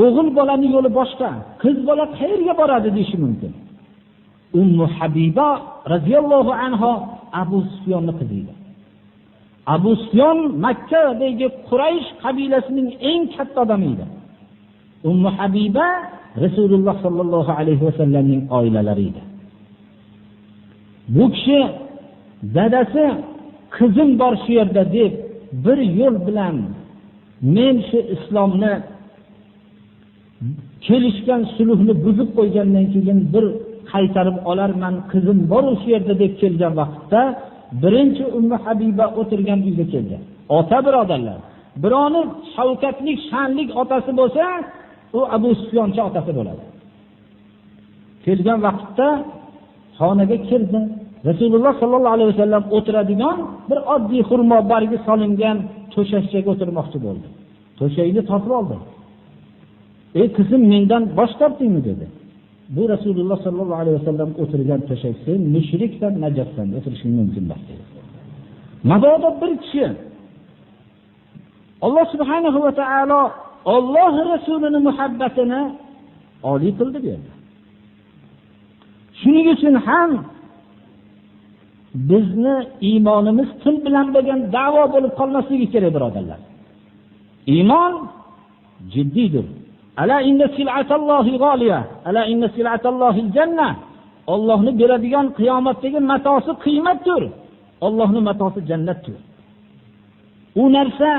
o'g'il bolaning yo'li boshqa, qiz bola qayerga boradi deyish mumkin. Ummu Habiba radhiyallohu anha Abu Sufyonning qizi edi. Abu Sufyon Makkadagi Quraysh qabilasining eng katta odami edi. Ummu Habiba Rasululloh sallallohu alayhi vasallamning oilalari edi. Bu kishi dadasi qizim bor shu yerda deb bir yo'l bilan men shu islomni kelishgan sulhni buzib qo'ygandan keyin bir qaytarib olarman, qizim bor shu yerda deb kelgan vaqtda birinchi Ummu Habiba o'tirgan uyga keldi. Ota birodarlar, birovni shavkatlik, sha'nlik otasi bo'lsa, u Abu Sufyoncha otasi bo'ladi. Kelgan vaqtda xonaga kirdi. Rasululloh sallallohu alayhi vasallam o'tiradigan bir oddiy xurmo bargi solingan to'shakchaga o'tirmoqchi bo'ldi. To'shakni topib oldi. "Ey qizim, mendan bosh tortdingmi?" dedi. Bu Rasululloh sallallohu alayhi vasallam o'tirgan to'shak, sen mushriksan, najossan, o'tirishing mumkin emas dedi. Mabodo bir kishi Alloh subhanahu va taolo Alloh rasulining muhabbatini oliy qildi bu yerda. Shuning uchun ham bizni iymonimiz til bilan bo'lgan da'vo bo'lib qolmasligi kerak birodarlar. Iymon jiddiydir. Ala inna sil'atallohi g'oliya, ala inna sil'atallohil janna. Allohning beradigan qiyomatdagi matosi qiymatdir. Allohning matosi jannatdir. U narsa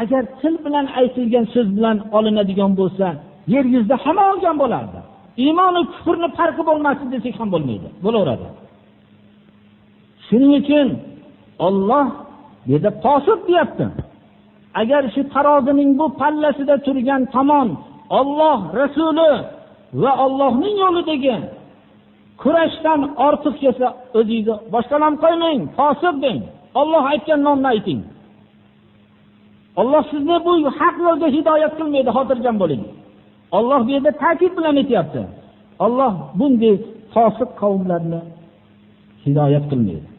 agar til bilan aytilgan so'z bilan olinadigan bo'lsa, yer yuzida hamma olgan bo'lardi. Iymon va kufrning farqi bo'lmasin desak ham bo'lmaydi, bo'laveradi. Shuning uchun Alloh yerda posib deyapti. Agar shu tarozining bu pallasida turgan tomon Alloh rasuli va Allohning yo'lidagi kurashdan ortiq kelsa, o'zingizni boshqalam qo'ymang, posib deng. Alloh aytgan nomni ayting. Alloh sizni bu haq yo'lga hidoyat qilmaydi, xotirjam bo'ling. Alloh bu yerda ta'kid bilan aytayapti. Alloh bunday fosiq qavmlarni hidoyat qilmaydi.